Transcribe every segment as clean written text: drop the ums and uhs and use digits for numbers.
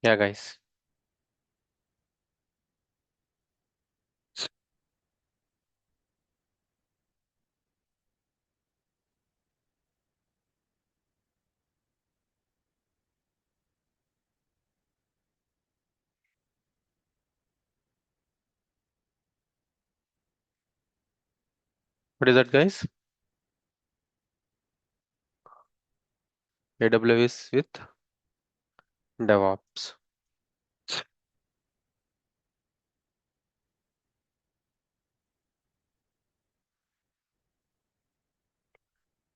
Yeah, guys. What is that, guys? AWS with DevOps.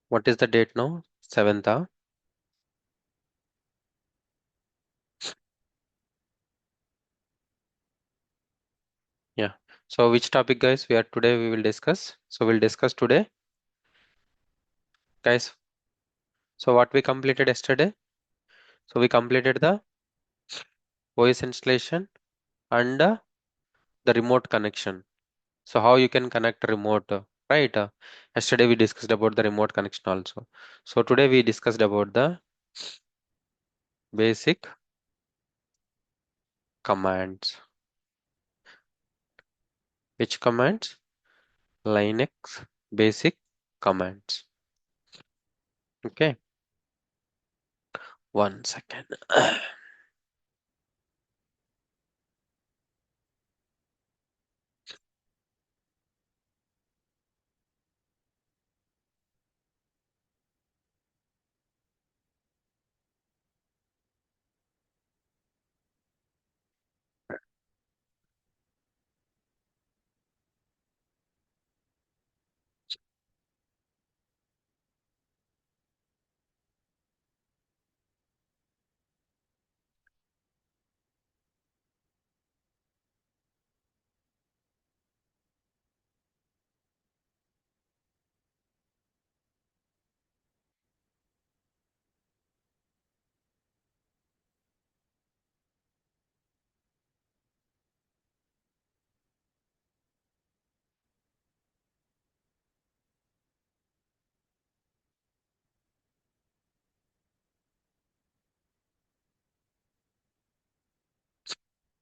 What is the date now? 7th. Yeah. So which topic, guys, we are today we will discuss? So we'll discuss today, guys. So what we completed yesterday? So we completed the voice installation and the remote connection. So how you can connect remote, right? Yesterday we discussed about the remote connection also. So today we discussed about the basic commands. Which commands? Linux basic commands. Okay, one second.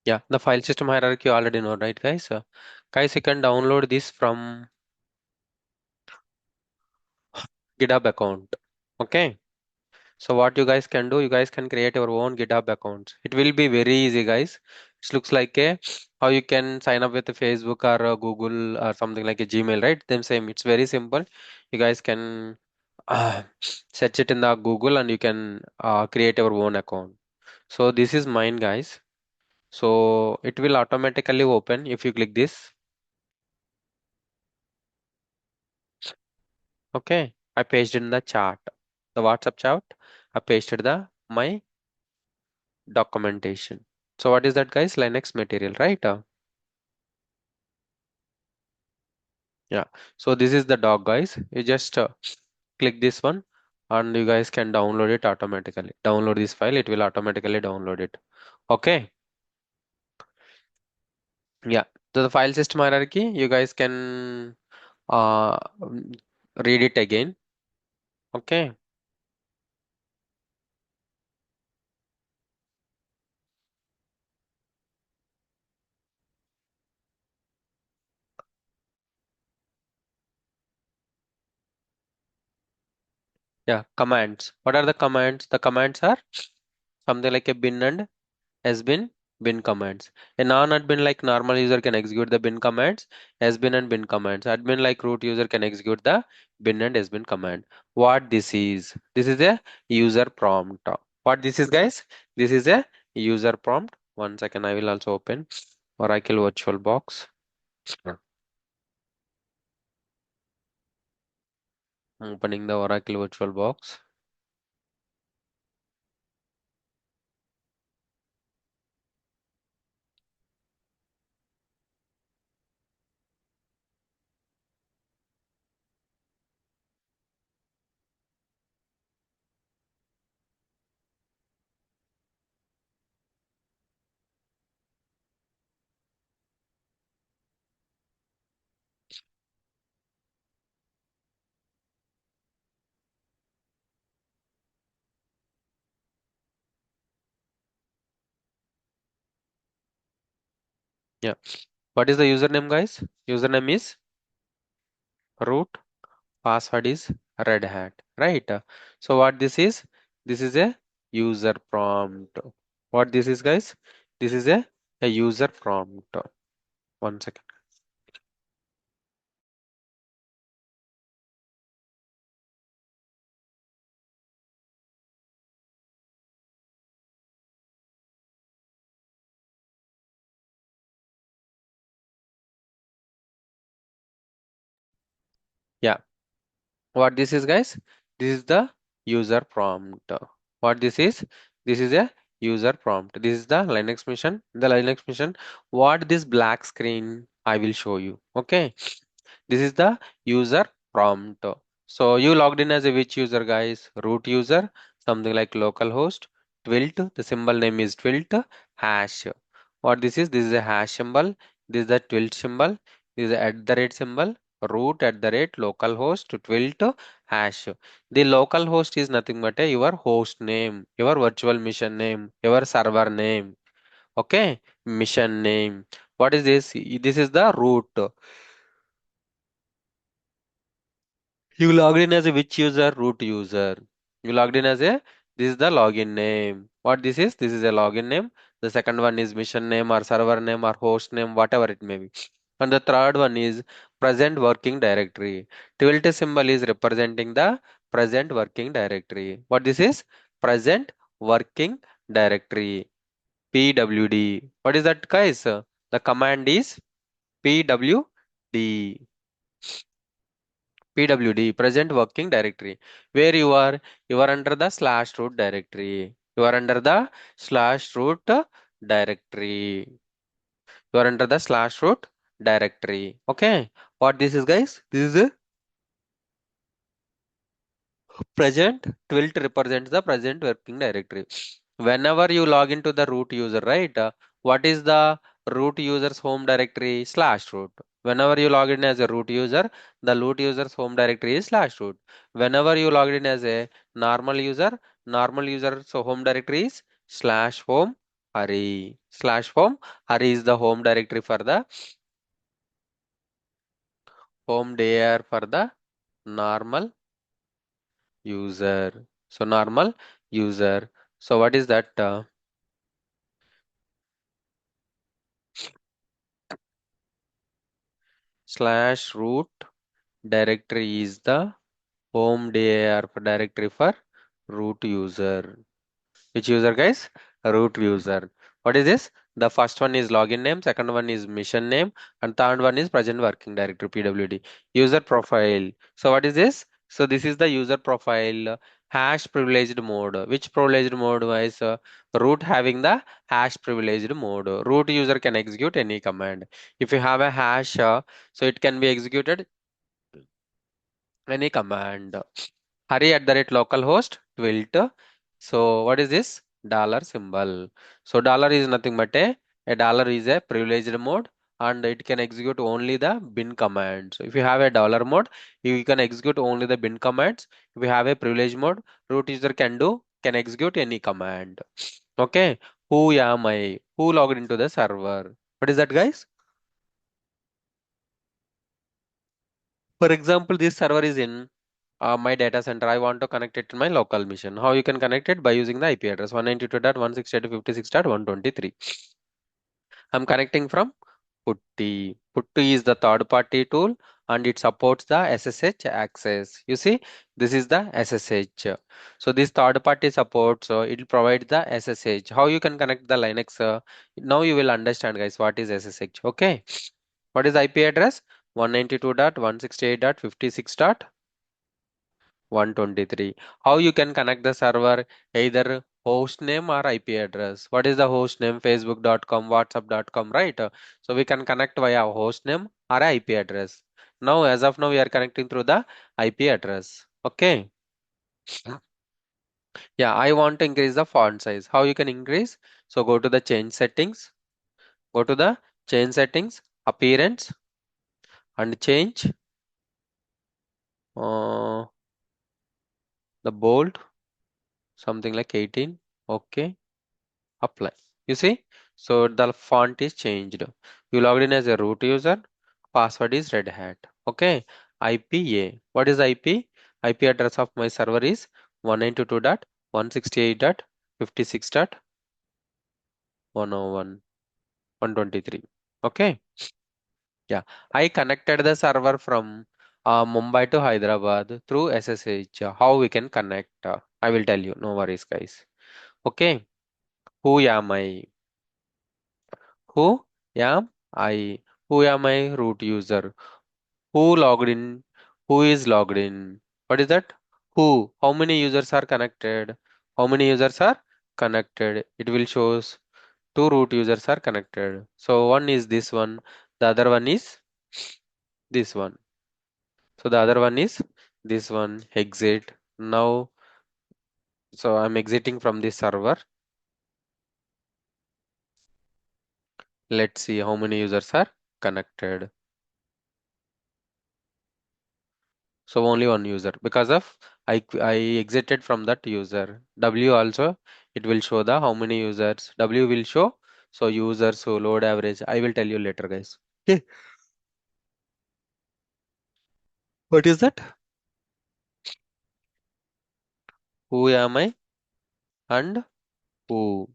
Yeah, the file system hierarchy you already know, right, guys? Guys, you can download this from GitHub account. Okay. So what you guys can do, you guys can create your own GitHub accounts. It will be very easy, guys. It looks like a how you can sign up with a Facebook or a Google or something like a Gmail, right? Then same. It's very simple. You guys can search it in the Google and you can create your own account. So this is mine, guys. So it will automatically open if you click this. Okay, I pasted in the chat, the WhatsApp chat. I pasted the my documentation. So what is that, guys? Linux material, right? Yeah. So this is the doc, guys. You just click this one, and you guys can download it automatically. Download this file; it will automatically download it. Okay. Yeah. So the file system hierarchy, you guys can mm, read it again. Okay. Yeah. Commands. What are the commands? The commands are something like a bin and has been bin commands. A non-admin like normal user can execute the bin commands, has been and bin commands. Admin like root user can execute the bin and has been command. What this is? This is a user prompt. What this is, guys? This is a user prompt. One second, I will also open Oracle Virtual Box. I'm opening the Oracle Virtual Box. Yeah. What is the username, guys? Username is root, password is red hat, right? So what this is? This is a user prompt. What this is, guys? This is a user prompt. One second. Yeah. What this is, guys? This is the user prompt. What this is? This is a user prompt. This is the Linux mission. The Linux mission. What this black screen I will show you. Okay. This is the user prompt. So you logged in as a which user, guys? Root user, something like localhost, twilt. The symbol name is twilt, hash. What this is? This is a hash symbol. This is the twilt symbol. This is the at the rate symbol. Root at the rate localhost twilt hash. The localhost is nothing but your host name, your virtual machine name, your server name. Okay, mission name. What is this? This is the root. You logged in as a which user? Root user. You logged in as a, this is the login name. What this is? This is a login name. The second one is mission name or server name or host name, whatever it may be. And the third one is present working directory. Tilde symbol is representing the present working directory. What this is? Present working directory. PWD. What is that, guys? The command is PWD. PWD, present working directory. Where you are under the slash root directory. You are under the slash root directory. You are under the slash root directory. Okay. What this is, guys? This is a present. Twilt represents the present working directory. Whenever you log into the root user, right? What is the root user's home directory? Slash root. Whenever you log in as a root user, the root user's home directory is slash root. Whenever you log in as a normal user's home directory is slash home hurry. Slash home hurry is the home directory for the home dir for the normal user. So normal user. So what is that? Slash root directory is the home dir directory for root user. Which user, guys? Root user. What is this? The first one is login name, second one is mission name, and third one is present working directory PWD. User profile. So what is this? So this is the user profile hash privileged mode. Which privileged mode is root having the hash privileged mode. Root user can execute any command. If you have a hash, so it can be executed any command. Hurry at the rate localhost twilt. So what is this? Dollar symbol. So dollar is nothing but a dollar is a privileged mode and it can execute only the bin command. So if you have a dollar mode, you can execute only the bin commands. If you have a privilege mode, root user can execute any command. Okay. Who am I? Who logged into the server? What is that, guys? For example, this server is in my data center. I want to connect it to my local machine. How you can connect it? By using the IP address 192.168.56.123. I'm connecting from Putty. Putty is the third party tool and it supports the SSH access. You see, this is the SSH. So this third party support, so it will provide the SSH. How you can connect the Linux? Now you will understand, guys, what is SSH. Okay. What is IP address? 192.168.56. 123. How you can connect the server? Either host name or IP address. What is the host name? Facebook.com, WhatsApp.com, right? So we can connect via host name or IP address. Now, as of now, we are connecting through the IP address. Okay. Yeah, I want to increase the font size. How you can increase? So go to the change settings. Go to the change settings, appearance, and change uh, the bold, something like 18. Okay. Apply. You see? So the font is changed. You logged in as a root user. Password is red hat. Okay. IPA. What is IP? IP address of my server is 192.168.56.101.123. Okay. Yeah. I connected the server from Mumbai to Hyderabad through SSH. How we can connect? I will tell you. No worries, guys. Okay. Who am I? Who am I? Who am I? Root user. Who logged in? Who is logged in? What is that? Who? How many users are connected? How many users are connected? It will shows two root users are connected. So one is this one, the other one is this one. So the other one is this one. Exit. Now, so I'm exiting from this server. Let's see how many users are connected. So only one user because of I exited from that user. W also it will show the how many users. W will show so users who load average. I will tell you later, guys. Okay. What is that? Who am I and who?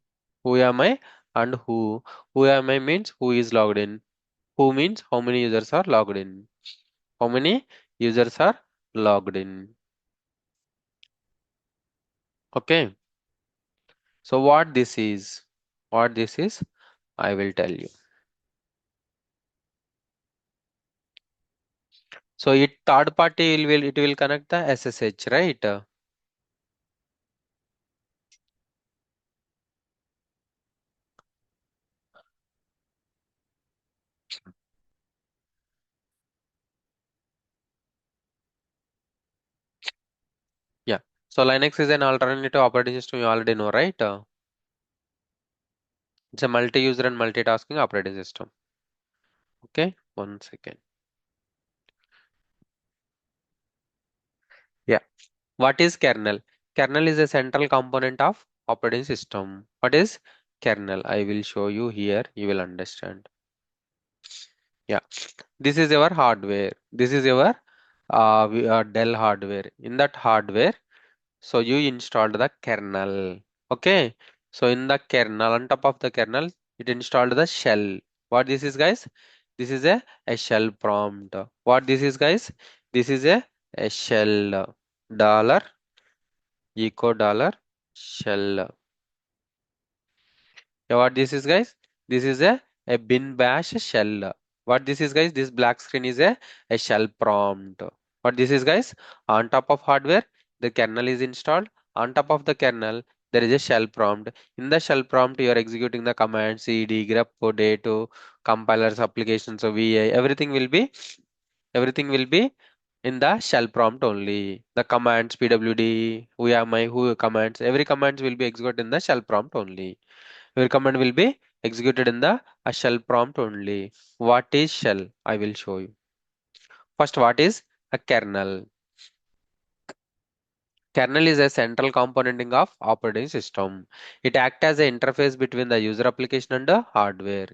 Who am I and who? Who am I means who is logged in. Who means how many users are logged in. How many users are logged in. Okay. So what this is? What this is? I will tell you. So it third party will it will connect the SSH, right? Yeah. So Linux is an alternative operating system, you already know, right? It's a multi-user and multitasking operating system. Okay, one second. Yeah. What is kernel? Kernel is a central component of operating system. What is kernel? I will show you here. You will understand. Yeah. This is your hardware. This is your Dell hardware. In that hardware, so you installed the kernel. Okay. So in the kernel, on top of the kernel, it installed the shell. What this is, guys? This is a shell prompt. What this is, guys? This is a shell. Dollar echo dollar shell. Yeah, what this is, guys? This is a bin bash shell. What this is, guys? This black screen is a shell prompt. What this is, guys? On top of hardware, the kernel is installed. On top of the kernel, there is a shell prompt. In the shell prompt, you are executing the command cd, grep, date, compilers, applications, so VI. Everything will be in the shell prompt only. The commands, pwd, who am I, who commands, every commands will be executed in the shell prompt only. Your command will be executed in the a shell prompt only. What is shell? I will show you. First, what is a kernel? Kernel is a central component of operating system. It acts as an interface between the user application and the hardware.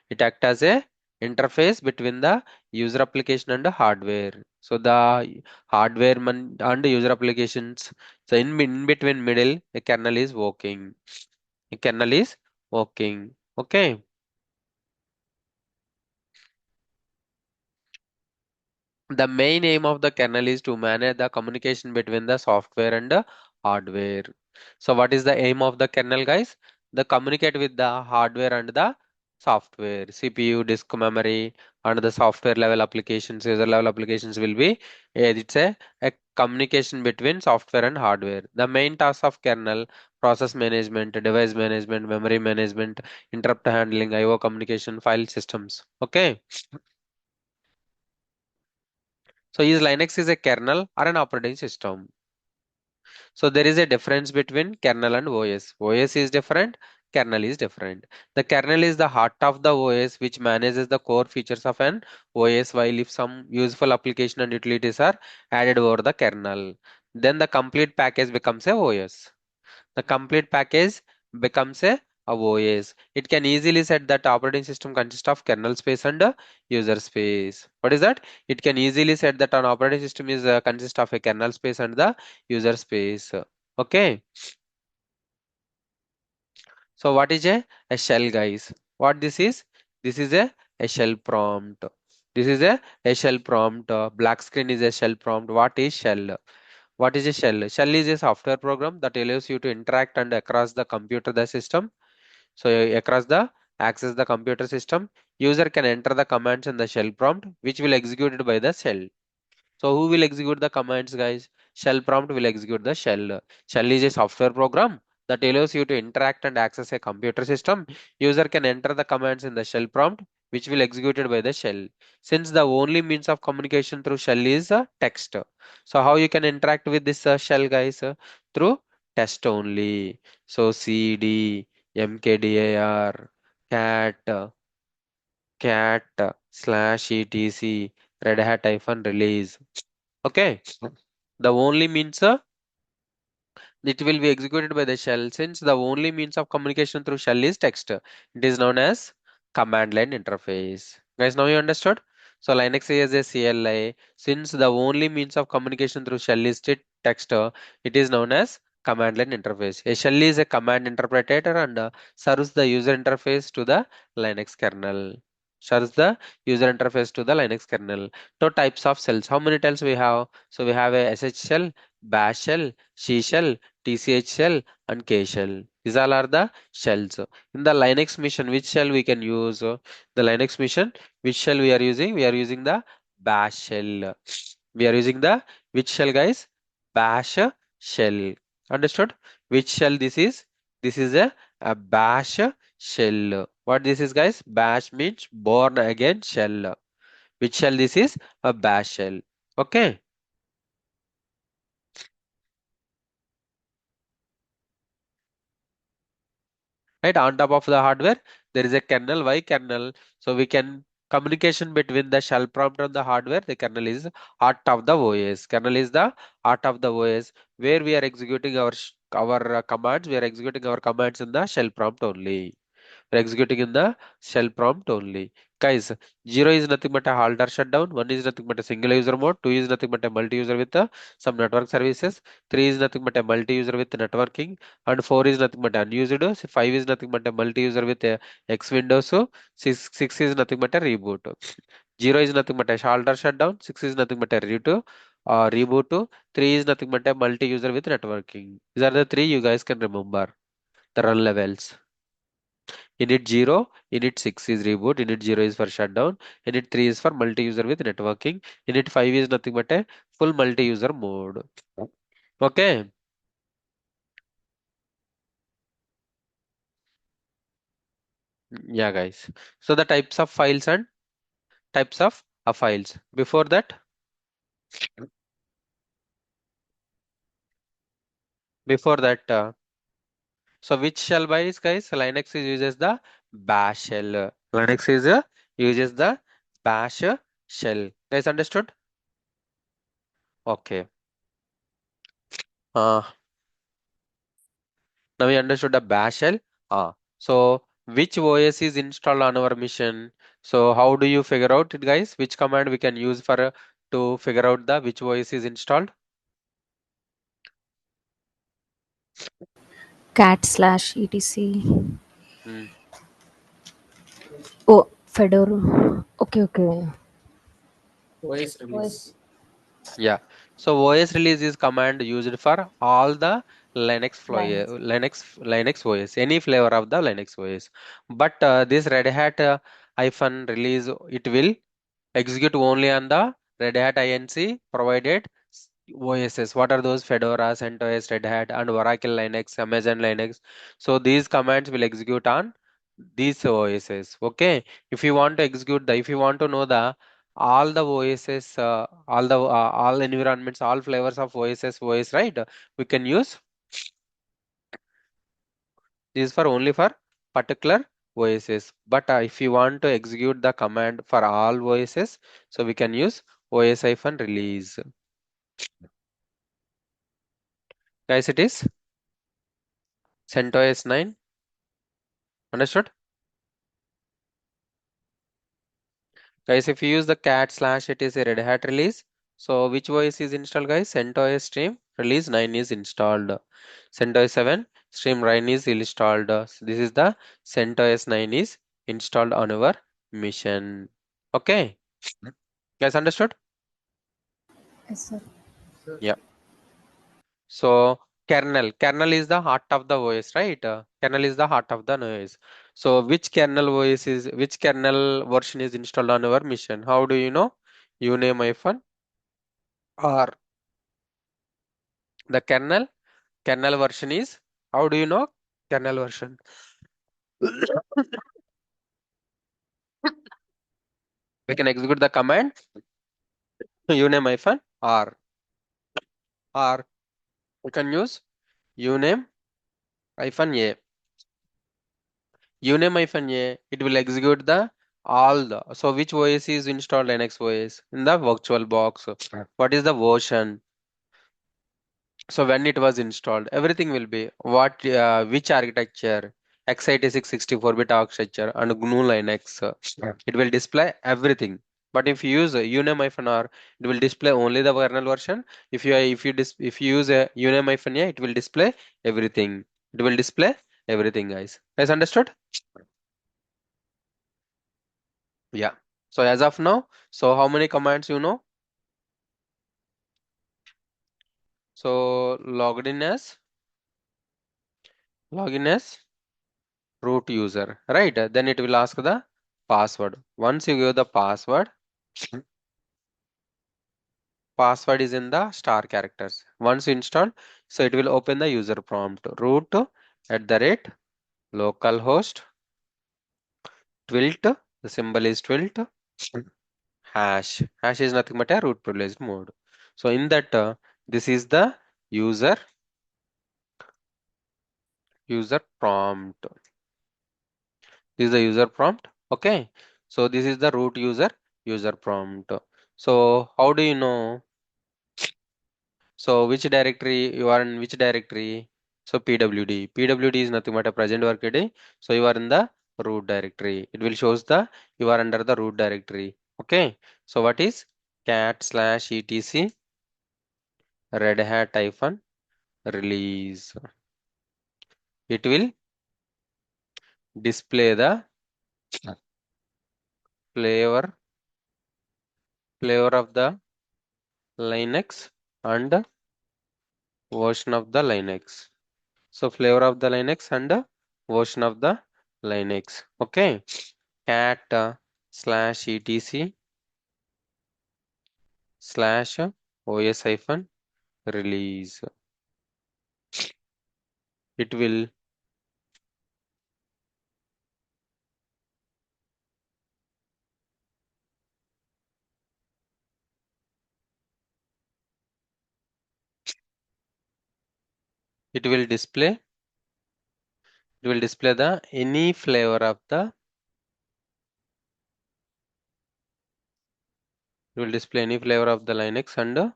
It acts as a interface between the user application and the hardware. So the and user applications. So in between middle, a kernel is working. A kernel is working. Okay. The main aim of the kernel is to manage the communication between the software and the hardware. So what is the aim of the kernel, guys? The communicate with the hardware and the software, CPU, disk memory, and the software level applications, user level applications will be, it's a communication between software and hardware. The main task of kernel, process management, device management, memory management, interrupt handling, IO communication, file systems. Okay. So is Linux is a kernel or an operating system? So there is a difference between kernel and OS. OS is different, kernel is different. The kernel is the heart of the OS which manages the core features of an OS, while if some useful application and utilities are added over the kernel, then the complete package becomes a OS. The complete package becomes a of OS. It can easily set that operating system consists of kernel space and user space. What is that? It can easily set that an operating system is consists of a kernel space and the user space. Okay. So what is a shell, guys? What this is? This is a shell prompt. This is a shell prompt. Black screen is a shell prompt. What is shell? What is a shell? Shell is a software program that allows you to interact and across the computer, the system. So across the access the computer system, user can enter the commands in the shell prompt, which will executed by the shell. So who will execute the commands, guys? Shell prompt will execute the shell. Shell is a software program that allows you to interact and access a computer system. User can enter the commands in the shell prompt, which will executed by the shell. Since the only means of communication through shell is text. So how you can interact with this shell, guys? Through text only. So cd, mkdir, cat slash etc red hat hyphen release. Okay, the only means it will be executed by the shell. Since the only means of communication through shell is text, it is known as command line interface. Guys, now you understood? So Linux is a CLI. Since the only means of communication through shell is text, it is known as command line interface. A shell is a command interpreter and serves the user interface to the Linux kernel. Serves the user interface to the Linux kernel. So types of shells. How many shells we have? So we have a SH shell, bash shell, C shell, TCH shell, and K shell. These all are the shells. In the Linux mission, which shell we can use? The Linux mission, which shell we are using? We are using the bash shell. We are using the which shell, guys? Bash shell. Understood? Which shell this is? This is a bash shell. What this is, guys? Bash means born again shell. Which shell this is? A bash shell. Okay. Right, on top of the hardware there is a kernel. Why kernel? So we can communication between the shell prompt and the hardware. The kernel is heart of the OS. Kernel is the heart of the OS, where we are executing our commands. We are executing our commands in the shell prompt only. We're executing in the shell prompt only. Guys, 0 is nothing but a halt or shutdown, 1 is nothing but a single user mode, 2 is nothing but a multi-user with some network services, 3 is nothing but a multi-user with networking, and 4 is nothing but unused, 5 is nothing but a multi-user with X Windows, 6 is nothing but a reboot. 0 is nothing but a halt or shutdown, 6 is nothing but a reboot, 3 is nothing but a multi-user with networking. These are the three you guys can remember, the run levels. Init 0, init 6 is reboot, init 0 is for shutdown, init 3 is for multi-user with networking, init 5 is nothing but a full multi-user mode. Okay. Yeah, guys. So the types of files and types of files. Before that, so which shell wise, guys? Linux is uses the bash shell. Linux is uses the bash shell. Guys, understood? Okay. Uh, Now we understood the bash shell. So which OS is installed on our machine? So how do you figure out it, guys? Which command we can use for to figure out the which OS is installed? cat slash etc. Hmm. Oh, Fedora. Okay, okay. OS Yeah. So OS release is command used for all the Linux. Linux OS, any flavor of the Linux OS. But this Red Hat hyphen release, it will execute only on the Red Hat INC provided OSs. What are those? Fedora, CentOS, Red Hat, and Oracle Linux, Amazon Linux. So these commands will execute on these OSs. Okay. If you want to know the all the OSs, all environments, all flavors of OS, right? We can use this for only for particular OSs. But if you want to execute the command for all OSs, so we can use OS-release. Guys, it is CentOS 9. Understood? Guys, if you use the cat slash it is a Red Hat release. So which OS is installed, guys? CentOS Stream release 9 is installed. CentOS 7 Stream 9 is installed. So this is the CentOS 9 is installed on our mission. Okay. Guys, understood? Yes, sir. Yeah. So kernel is the heart of the OS, right? Kernel is the heart of the OS. So which kernel version is installed on our mission? How do you know? Uname hyphen or the kernel version is, how do you know kernel version? We can execute the command uname hyphen or we can use uname hyphen a. Uname hyphen a, it will execute the all the, so which OS is installed? Linux OS in the virtual box. What is the version? So when it was installed, everything will be what, which architecture, x86 64-bit architecture and GNU Linux. It will display everything. But if you use a uname-r, it will display only the kernel version. If you use a uname-a, it will display everything. It will display everything, guys. Guys, understood? Yeah. So as of now, so how many commands you know? So login as root user, right? Then it will ask the password. Once you give the password is in the star characters. Once you install, so it will open the user prompt. Root at the rate localhost twilt. The symbol is twilt. Hash. Hash is nothing but a root privileged mode. So in that, this is the user user prompt. This is the user prompt. Okay. So this is the root user prompt. So how do you know? So which directory you are in, which directory? So PWD. PWD is nothing but a present workday. So you are in the root directory. It will shows the you are under the root directory. Okay. So what is cat slash etc red hat hyphen release? It will display the flavor of the Linux and version of the Linux. So flavor of the Linux and version of the Linux. Okay. Cat slash etc slash os hyphen release. It will it will display the any flavor of the it will display any flavor of the Linux and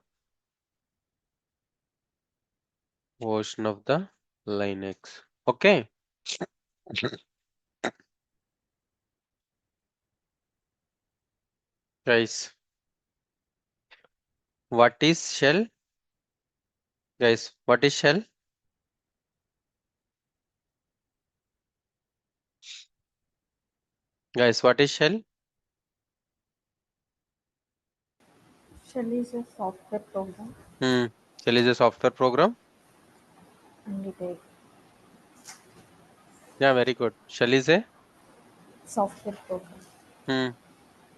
version of the Linux. Okay. Guys, what is shell? Guys, what is shell? Guys, what is shell? Shell is a software program Hmm. Shell is a software program. and it a Yeah, very good. Shell is a software program. hmm.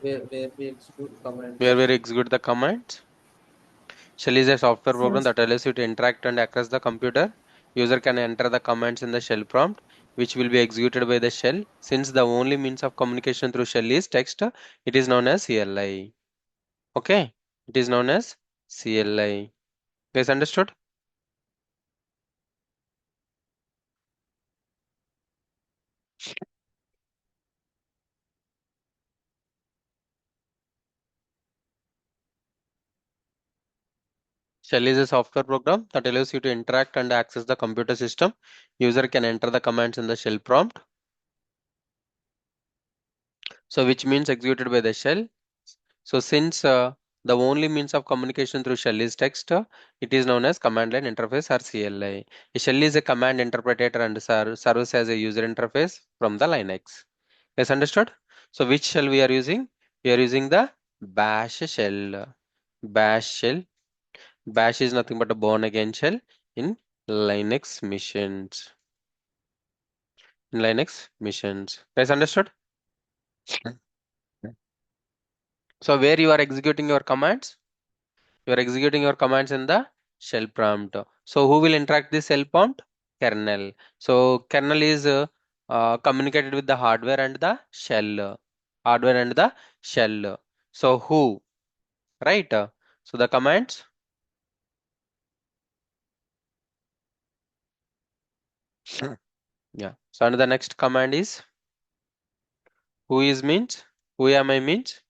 Where we execute the commands. Shell is a software program Since that allows you to interact and access the computer. User can enter the commands in the shell prompt, which will be executed by the shell. Since the only means of communication through shell is text, it is known as CLI. Okay, it is known as CLI. Guys, understood? Shell is a software program that allows you to interact and access the computer system. User can enter the commands in the shell prompt. So which means executed by the shell. So since the only means of communication through shell is text, it is known as command line interface or CLI. A shell is a command interpreter and serves as a user interface from the Linux. Yes, understood? So which shell we are using? We are using the bash shell. Bash shell. Bash is nothing but a born again shell in Linux missions. In Linux missions. Guys, understood? So where you are executing your commands? You are executing your commands in the shell prompt. So who will interact this shell prompt? Kernel. So kernel is communicated with the hardware and the shell. Hardware and the shell. So who? Right? So the commands. Yeah. So and the next command is who is means who am I means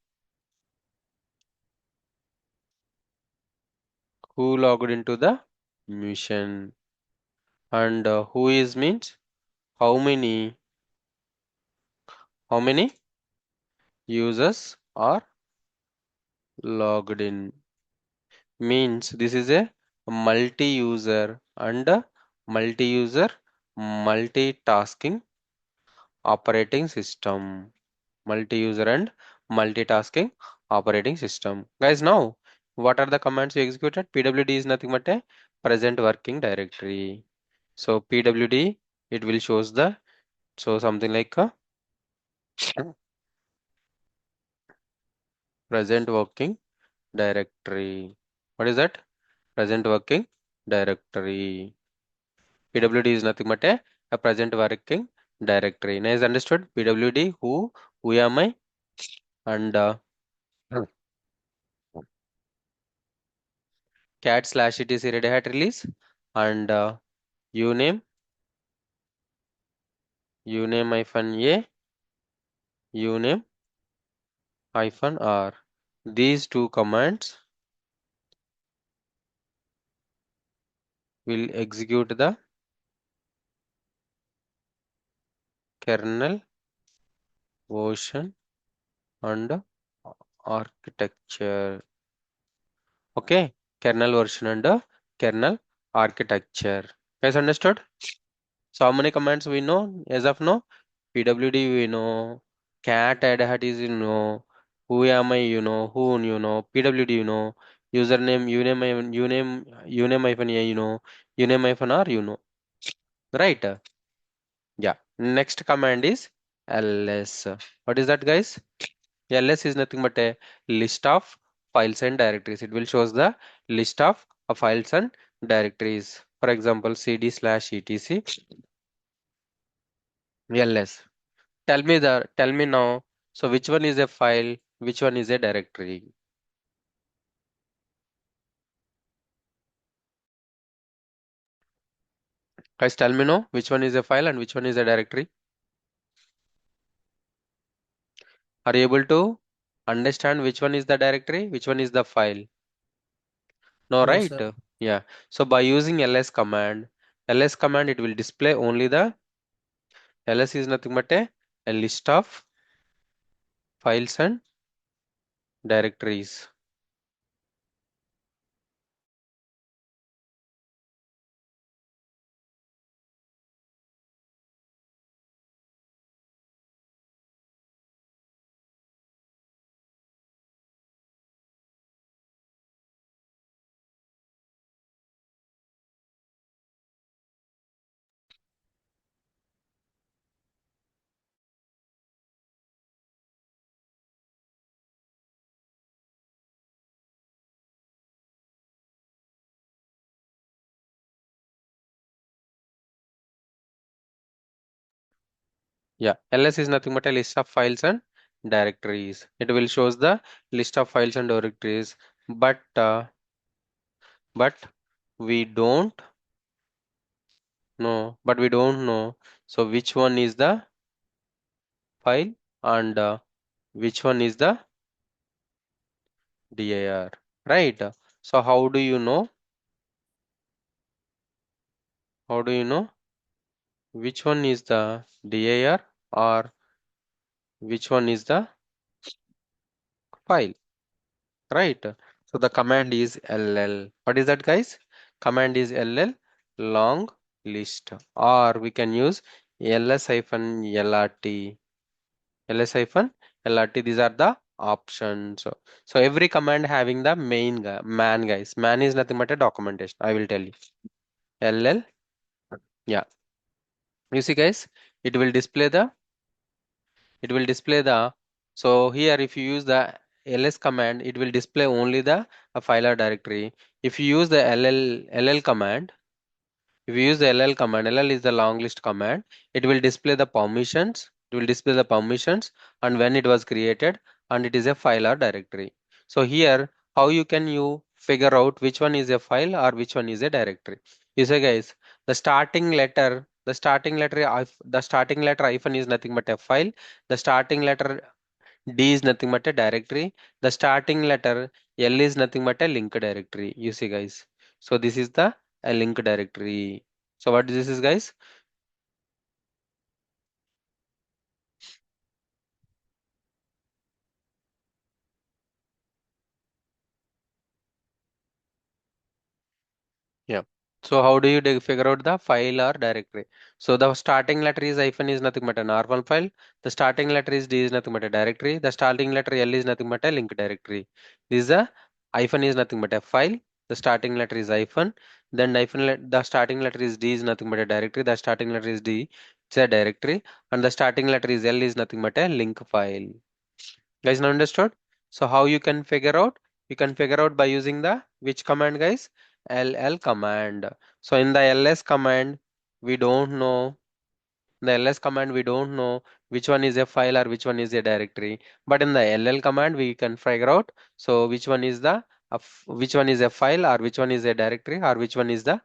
who logged into the mission, and who is means how many users are logged in. Means this is a multi-user and multi-user multitasking operating system. Multi-user and multitasking operating system. Guys, now what are the commands you executed? PWD is nothing but a present working directory. So PWD, it will shows the something like a present working directory. What is that? Present working directory. PWD is nothing but a present working directory. Nice, understood? PWD, who am I, and cat slash etc red hat release, and uname hyphen a, uname hyphen r. These two commands will execute the kernel version and architecture. Okay, kernel version and kernel architecture. Guys, understood? So how many commands we know as of now? PWD we know, cat add hat is you know, who am I you know, who you know, PWD you know, username uname hyphen a you know, uname hyphen r you know, right? Yeah. Next command is ls. What is that, guys? Ls is nothing but a list of files and directories. It will shows the list of files and directories. For example, cd slash etc ls. Tell me now. So which one is a file? Which one is a directory? Guys, tell me now. Which one is a file and which one is a directory? Are you able to understand which one is the directory? Which one is the file? No, Yes, right? sir. Yeah. So by using ls command, it will display only the ls is nothing but a list of files and directories. Yeah, ls is nothing but a list of files and directories. It will shows the list of files and directories, but but we don't know. So which one is the file and which one is the dir, right? So how do you know? How do you know which one is the dir or which one is the file, right? So the command is ll. What is that, guys? Command is ll long list, or we can use ls-lrt. ls-lrt, these are the options. So every command having the man, guys. Man is nothing but a documentation. I will tell you. ll, yeah. You see, guys, it will display the it will display the so here if you use the ls command, it will display only the file or directory. If you use the ll command, if you use the ll command, ll is the long list command, it will display the permissions. It will display the permissions and when it was created, and it is a file or directory. So here, how you figure out which one is a file or which one is a directory? You say, guys, the starting letter hyphen is nothing but a file. The starting letter D is nothing but a directory. The starting letter L is nothing but a link directory. You see, guys. So this is the a link directory. So what this is, guys? Yeah. So how do you figure out the file or directory? So the starting letter is hyphen is nothing but a normal file. The starting letter is D is nothing but a directory. The starting letter L is nothing but a link directory. This is a hyphen is nothing but a file. The starting letter is hyphen. Then the starting letter is D is nothing but a directory. The starting letter is D, it's a directory. And the starting letter is L is nothing but a link file. Guys, now understood? So how you can figure out? You can figure out by using the which command, guys? ll command. So in the ls command, we don't know the ls command, we don't know which one is a file or which one is a directory. But in the ll command, we can figure out so which one is which one is a file or which one is a directory or which one is the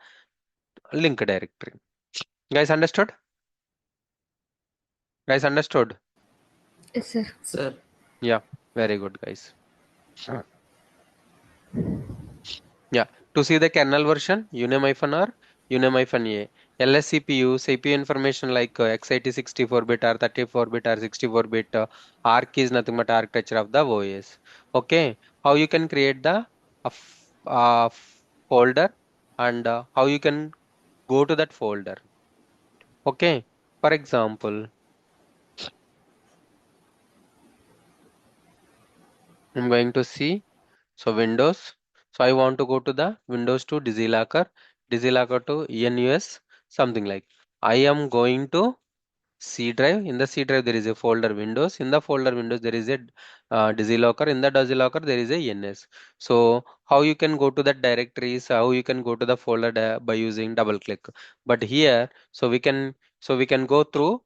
link directory. Guys, understood? Guys, understood? Yes, sir. Sir, Yeah, very good, guys. Yeah, to see the kernel version, uname-r, uname-a. LSCPU, CPU information like x86 64-bit or 34-bit or 64-bit, ARC is nothing but architecture of the OS. Okay, how you can create the folder and how you can go to that folder. Okay, for example, I'm going to see, so Windows. So I want to go to the Windows to DigiLocker, DigiLocker to ENUS, something like. I am going to C drive. In the C drive, there is a folder Windows. In the folder Windows, there is a DigiLocker. In the DigiLocker, there is a ENS. So how you can go to that directories? How you can go to the folder by using double click. But here, so we can go through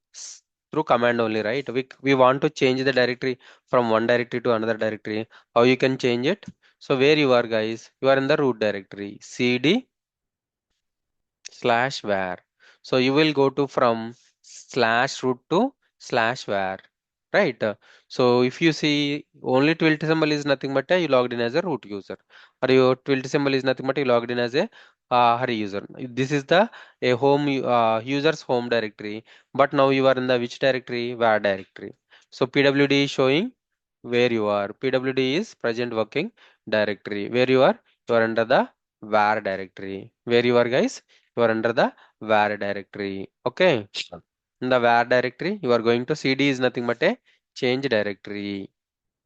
command only, right? We want to change the directory from one directory to another directory. How you can change it? So where you are, guys? You are in the root directory. CD/var. So you will go to from slash root to slash var, right? So if you see only tilde symbol is nothing but you logged in as a root user, or your tilde symbol is nothing but you logged in as a Hari user. This is the a user's home directory, but now you are in the which directory? Var directory. So pwd is showing where you are. Pwd is present working directory. Where you are? You are under the var directory. Where you are, guys? You are under the var directory. Okay. In the var directory, you are going to cd is nothing but a change directory.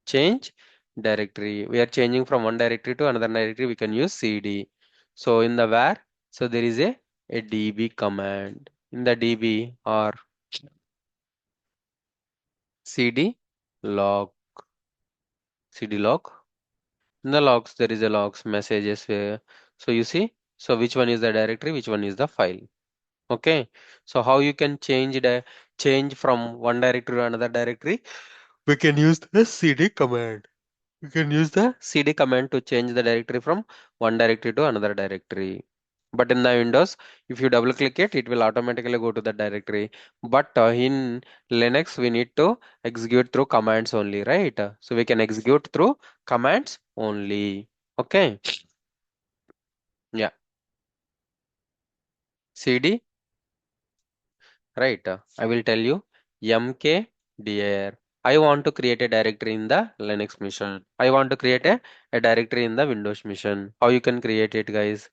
Change directory. We are changing from one directory to another directory. We can use cd. So in the var, so there is a db command. In the db or cd log, cd log. In the logs, there is a logs messages where. So you see, so which one is the directory, which one is the file. Okay, so how you can change from one directory to another directory? We can use the cd command. We can use the cd command to change the directory from one directory to another directory. But in the Windows, if you double click it, it will automatically go to the directory. But in Linux, we need to execute through commands only, right? So we can execute through commands only. Okay, yeah, cd, right? I will tell you mkdir. I want to create a directory in the Linux machine. I want to create a directory in the Windows machine. How you can create it, guys?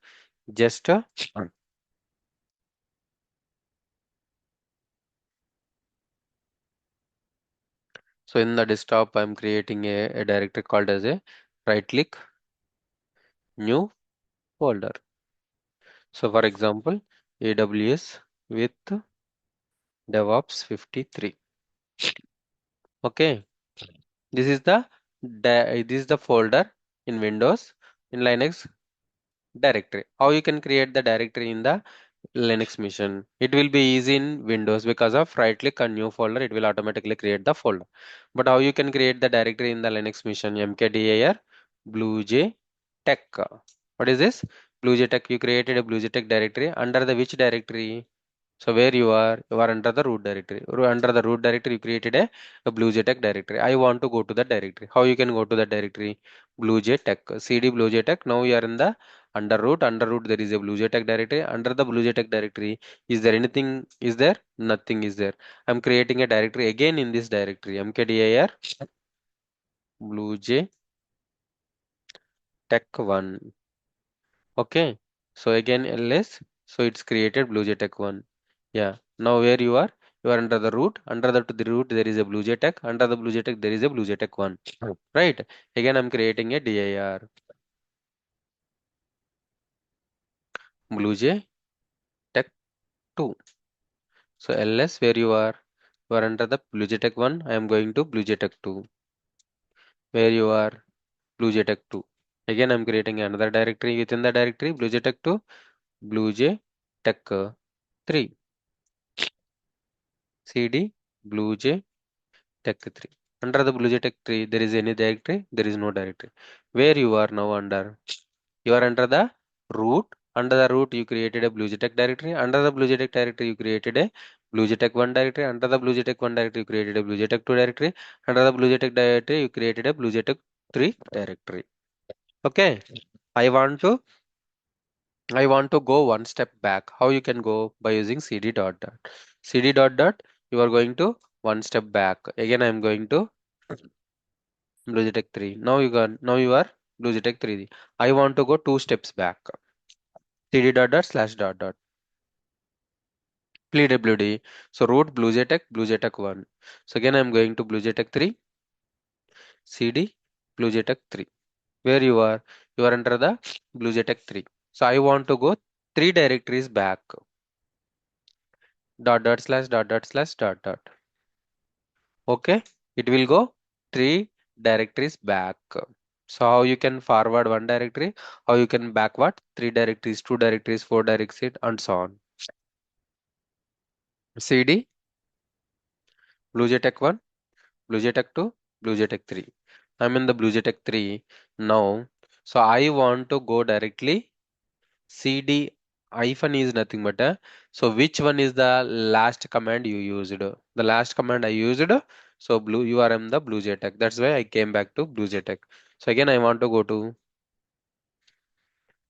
Just so in the desktop, I'm creating a directory called as a right click new folder. So for example, AWS with DevOps 53. Okay, this is the this is the folder in Windows. In Linux directory. How you can create the directory in the Linux machine? It will be easy in Windows because of right click on new folder, it will automatically create the folder. But how you can create the directory in the Linux machine? Mkdir BlueJ Tech. What is this? BlueJ Tech. You created a BlueJ Tech directory. Under the which directory? So where you are under the root directory. Under the root directory, you created a BlueJTech directory. I want to go to the directory. How you can go to the directory? BlueJTech, CD BlueJTech. Now you are in the under root. Under root, there is a BlueJTech directory. Under the BlueJTech directory, is there anything? Is there? Nothing is there. I'm creating a directory again in this directory. mkdir BlueJTech 1. Okay. So again ls. So it's created BlueJTech 1. Yeah. Now where you are under the root. Under the root there is a BlueJTech. Under the BlueJTech there is a BlueJTech 1. Right. Again I'm creating a dir BlueJTech 2. So ls where you are under the BlueJTech 1. I am going to BlueJTech 2. Where you are BlueJTech 2. Again I'm creating another directory within the directory BlueJTech 2 BlueJTech 3 cd BlueJ Tech 3. Under the BlueJ Tech 3, there is any directory? There is no directory. Where you are now under? You are under the root. Under the root, you created a BlueJ Tech directory. Under the BlueJ Tech directory, you created a BlueJ Tech 1 directory. Under the BlueJ Tech 1 directory, you created a BlueJ Tech 2 directory. Under the BlueJ Tech directory, you created a BlueJ Tech 3 directory. Okay. I want to I want to go one step back. How you can go? By using cd dot dot. Cd dot dot, you are going to one step back. Again, I am going to BlueJTech 3. Now you are BlueJTech 3. I want to go two steps back. cd dot dot slash dot dot. pwd. So root BlueJTech 1. So again I'm going to BlueJTech 3 cd BlueJTech 3. Where you are? You are under the BlueJTech 3. So I want to go three directories back. Dot dot slash dot dot slash dot dot. Okay, it will go three directories back. So how you can forward one directory, how you can backward three directories, two directories, four directories, and so on. CD, BlueJTech 1, BlueJTech 2, BlueJTech 3. I'm in the BlueJTech 3 now. So I want to go directly CD hyphen is nothing but so which one is the last command you used? The last command I used. So blue you are in the BlueJTech. That's why I came back to BlueJTech. So again I want to go to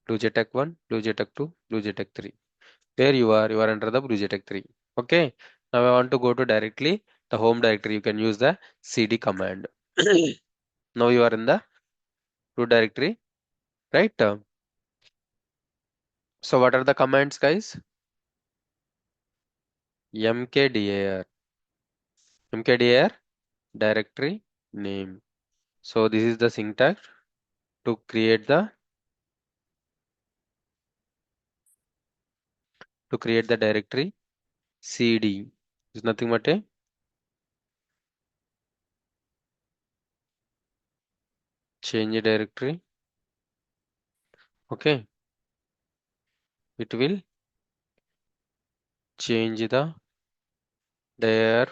BlueJTech 1, BlueJTech 2, BlueJTech 3. There you are under the BlueJTech 3. Okay. Now I want to go to directly the home directory. You can use the CD command. Now you are in the root directory, right? So what are the commands, guys? mkdir, mkdir directory name. So this is the syntax to create the directory cd. Is nothing but a change directory. Okay, it will change the dir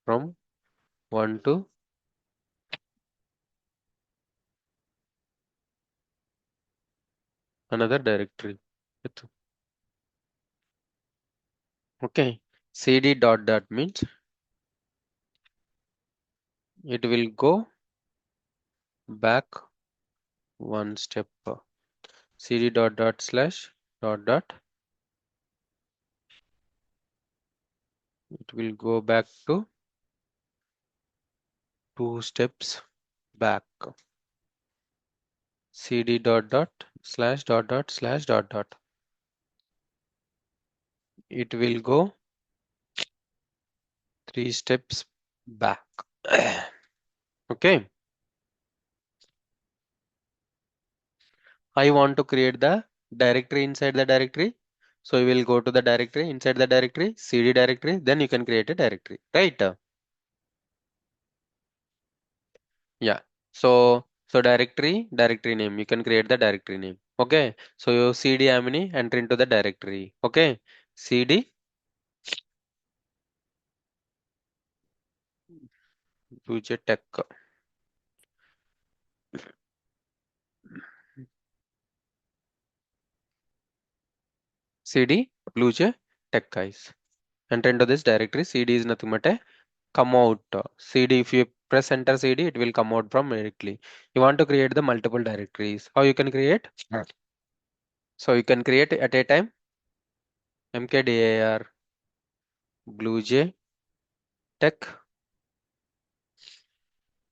from one to another directory. Okay, cd dot dot means it will go back one step. Cd dot dot slash dot dot. It will go back to 2 steps back. cd dot dot slash dot dot slash dot dot. It will go 3 steps back. Okay. I want to create the directory inside the directory. So you will go to the directory inside the directory, cd directory, then you can create a directory, right? Yeah. So directory name, you can create the directory name. Okay. So you cd amini enter into the directory. Okay. cd uje tech. cd uje tech guys. Enter into this directory. cd is nothing but a come out. cd, if you press enter cd, it will come out from directly. You want to create the multiple directories. How you can create? So you can create at a time mkdir bluejay tech,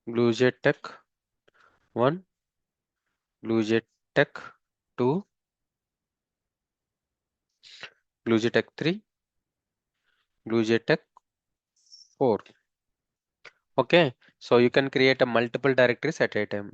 bluejay tech 1, bluejay tech 2, bluejay tech 3, bluejay tech 4. Okay, so you can create a multiple directories at a time.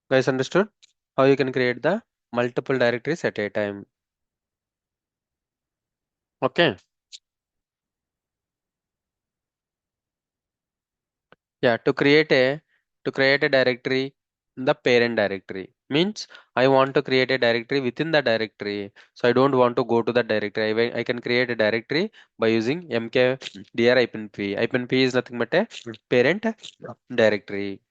Guys, understood how you can create the multiple directories at a time? Okay. Yeah, to create a directory in the parent directory means I want to create a directory within the directory. So I don't want to go to the directory. I can create a directory by using mkdir-p. -p is nothing but a parent directory.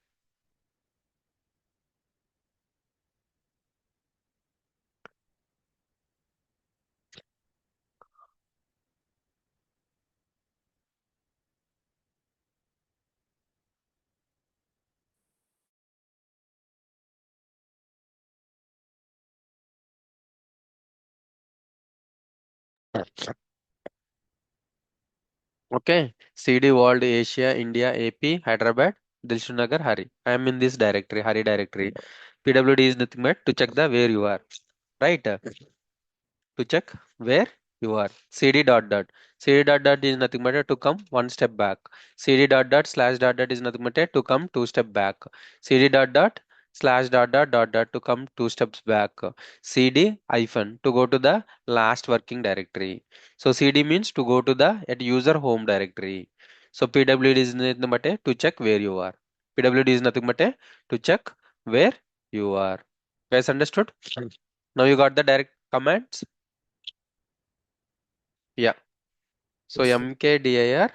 Okay. CD World Asia India AP Hyderabad Dilshanagar Hari. I am in this directory, Hari directory. PWD is nothing but to check the where you are. Right? To check where you are. cd dot dot. cd dot dot is nothing but to come one step back. cd dot dot slash dot dot is nothing but to come two step back. cd dot dot slash dot dot dot dot to come two steps back. cd hyphen to go to the last working directory. So cd means to go to the at user home directory. So pwd is nothing but to check where you are. pwd is nothing but to check where you are. Guys, understood? Now you got the direct commands. Yeah. So Yes, sir. mkdir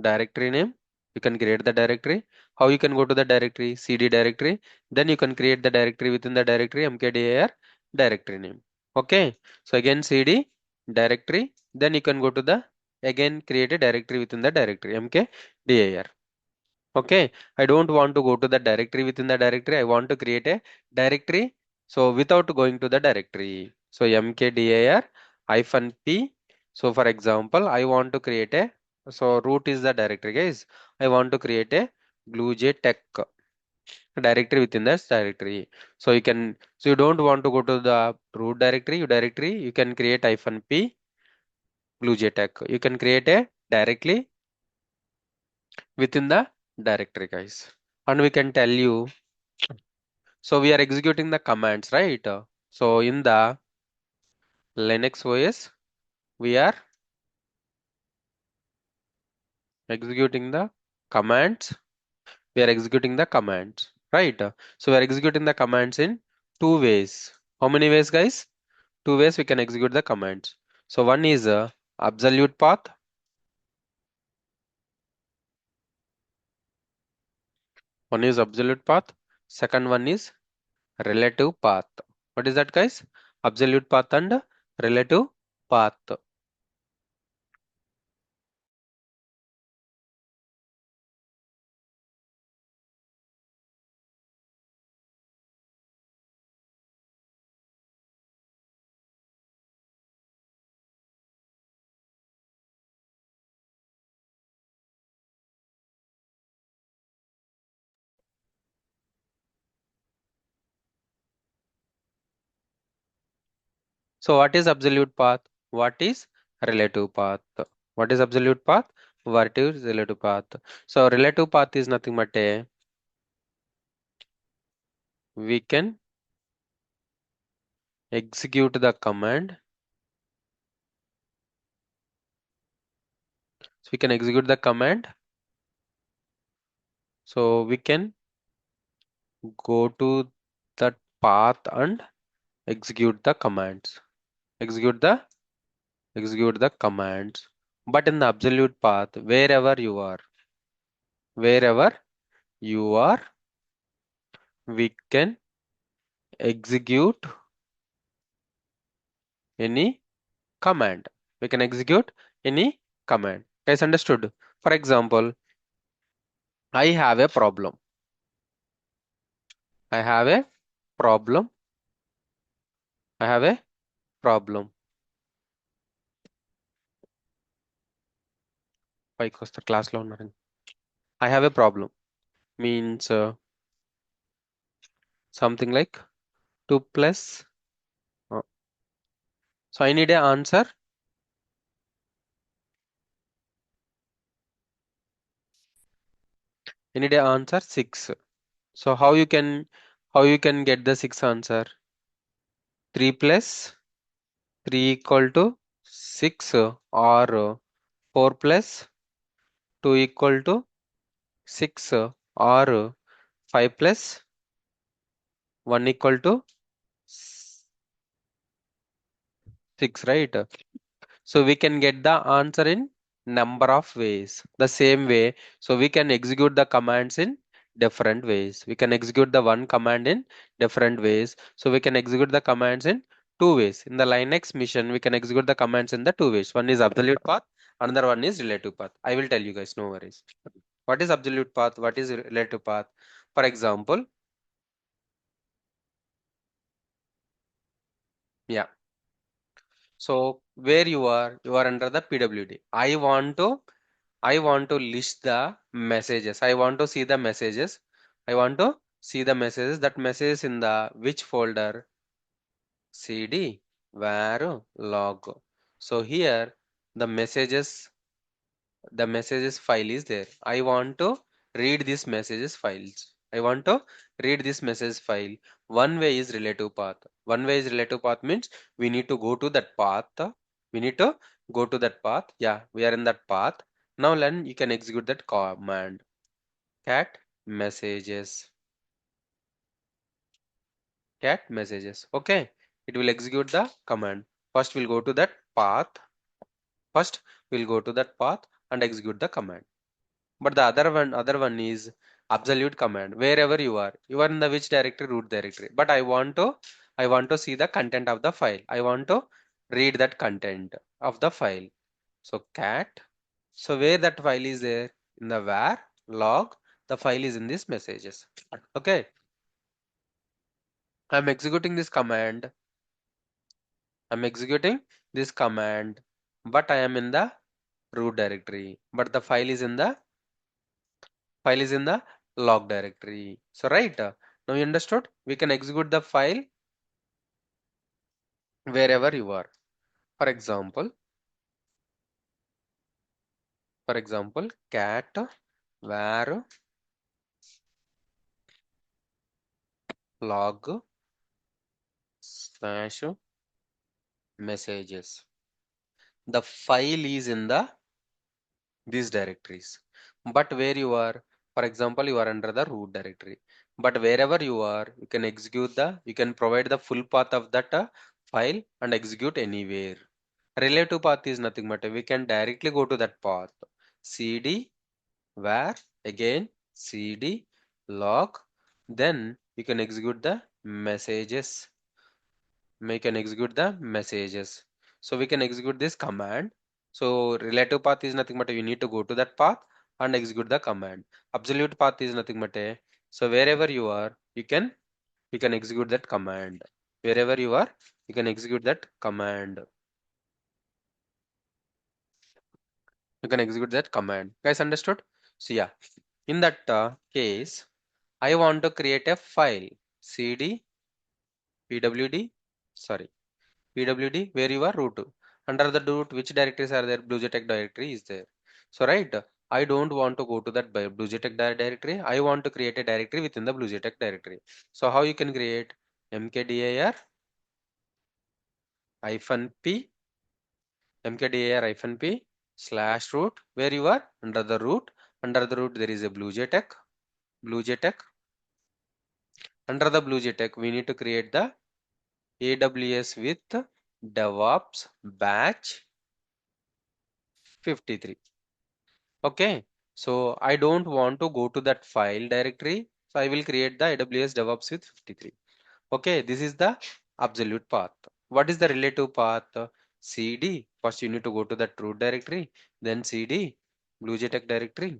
directory name, you can create the directory. How you can go to the directory? cd directory. Then you can create the directory within the directory mkdir directory name. Okay. So again cd directory. Then you can go to the again create a directory within the directory mkdir. Okay, I don't want to go to the directory within the directory. I want to create a directory. So without going to the directory. So mkdir hyphen p. So for example, I want to create a so root is the directory, guys. I want to create a BlueJ Tech directory within this directory. So you don't want to go to the root directory. You can create hyphen p BlueJ Tech. You can create a directly within the directory, guys. And we can tell you. So we are executing the commands, right? So in the Linux OS, we are executing the commands. We are executing the commands, right? So we are executing the commands in two ways. How many ways, guys? Two ways we can execute the commands. So one is absolute path. One is absolute path. Second one is relative path. What is that, guys? Absolute path and relative path. So what is absolute path? What is relative path? What is absolute path? What is relative path? So relative path is nothing but a we can execute the command. So we can execute the command. So we can go to that path and execute the commands. Execute the execute the commands. But in the absolute path, wherever you are, we can execute any command. We can execute any command. Guys, understood? For example, I have a problem. I have a problem. I have a problem. Pike వస్తే class లో ఉన్నారు. I have a problem means something like 2 plus. uh, so I need a answer. I need a answer 6. So how you can get the 6 answer? 3 plus 3 equal to 6 or 4 plus 2 equal to 6 or 5 plus 1 equal to 6, right? So we can get the answer in number of ways. The same way, so we can execute the commands in different ways. We can execute the one command in different ways. So we can execute the commands in two ways. In the Linux mission, we can execute the commands in the two ways. One is absolute path, another one is relative path. I will tell you guys, no worries. What is absolute path? What is relative path? For example, yeah. So where you are under the PWD. I want to list the messages. I want to see the messages. I want to see the messages. That message in the which folder? CD, var, log. So here the messages file is there. I want to read these messages files. I want to read this message file. One way is relative path. One way is relative path means we need to go to that path. We need to go to that path. Yeah, we are in that path. Now then you can execute that command. Cat messages. Cat messages. Okay. It will execute the command. First we'll go to that path. First we'll go to that path and execute the command. But the other one is absolute command. Wherever you are in the which directory? Root directory. But I want to see the content of the file. I want to read that content of the file. So cat. So where that file is there? In the var log. The file is in these messages. Okay. I'm executing this command. I'm executing this command, but I am in the root directory. But the file is in the log directory. So right, now you understood? We can execute the file wherever you are. For example, cat var log slash messages. The file is in the these directories. But where you are, for example, you are under the root directory. But wherever you can provide the full path of that file and execute anywhere. Relative path is nothing but we can directly go to that path. CD var again CD log. Then you can execute the messages. We can execute the messages. So we can execute this command. So relative path is nothing but you need to go to that path and execute the command. Absolute path is nothing but so wherever you are, you can execute that command. Wherever you are, you can execute that command. You can execute that command. Guys, understood? So yeah, in that case, I want to create a file. CD pwd. Sorry. pwd where you are root. Under the root, which directories are there? BlueJTech directory is there. So right, I don't want to go to that BlueJTech directory. I want to create a directory within the BlueJTech directory. So how you can create? Mkdir hyphen p mkdir hyphen p slash root where you are under the root. Under the root there is a BlueJTech. Under the BlueJTech we need to create the AWS with DevOps batch 53. Okay, so I don't want to go to that file directory, so I will create the AWS DevOps with 53. Okay, this is the absolute path. What is the relative path? CD. First you need to go to the root directory, then CD BlueJTech directory.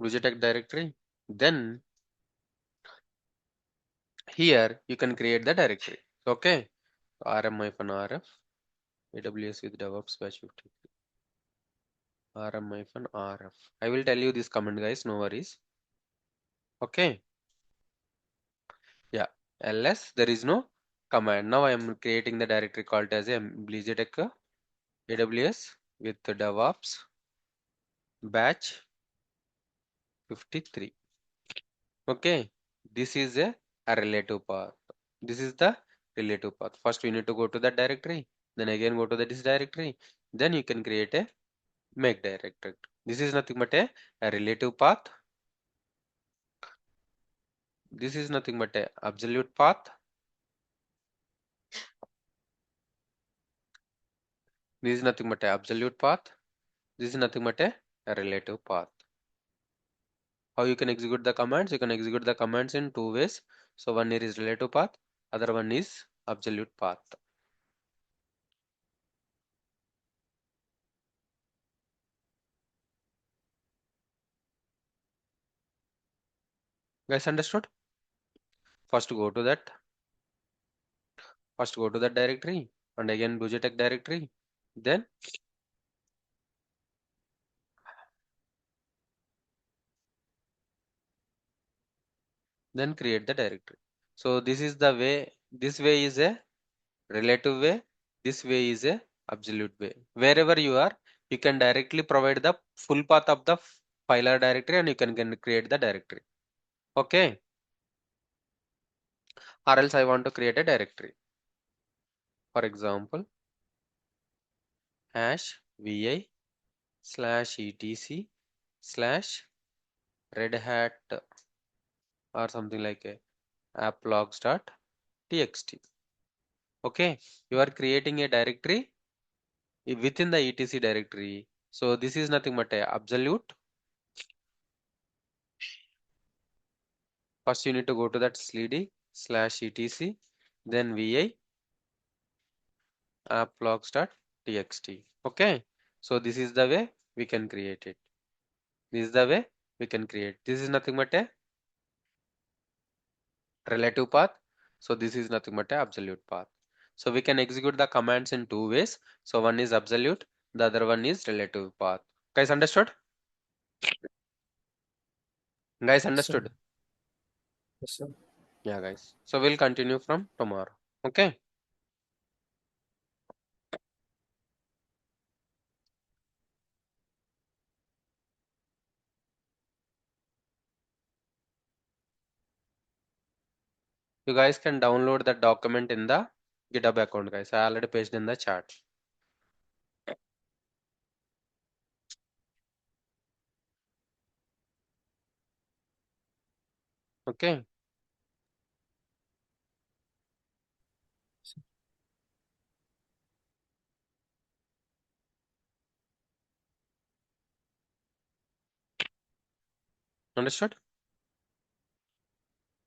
BlueJTech directory. Then here you can create the directory. Okay, rm-rf AWS with DevOps batch 50. rm-rf. I will tell you this command, guys, no worries. Okay, yeah, ls there is no command. Now I am creating the directory called as a BlueJTech AWS with the DevOps batch 53. Okay, this is a relative path. This is the relative path. First we need to go to that directory, then again go to this directory, then you can create a make directory. This is nothing but a relative path. This is nothing but a absolute path. This is nothing but a absolute path. This is nothing but a relative path. How you can execute the commands? You can execute the commands in two ways. So one here is relative path, other one is absolute path. Guys, understood? First go to that. First go to that directory and again BlueJTech directory. Then create the directory. So this is the way. This way is a relative way. This way is a absolute way. Wherever you are, you can directly provide the full path of the file or directory and you can create the directory. Okay. Or else I want to create a directory. For example, hash vi slash etc slash red hat or something like a applogs.txt. Okay, you are creating a directory within the etc directory. So this is nothing but a absolute. First you need to go to that cd slash etc, then vi applogs.txt. Okay, so this is the way we can create it. This is the way we can create. This is nothing but a relative path. So this is nothing but a absolute path. So we can execute the commands in two ways. So one is absolute, the other one is relative path. Guys, understood? Guys, Sir. understood? Yes, sir. Yeah, guys. So we'll continue from tomorrow. Okay. You guys can download that document in the GitHub account, guys. I already pasted in the chat. Okay. Understood?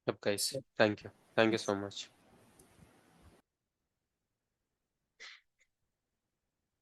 Yep, guys. Sir. Thank you. Thank you Yes. so much.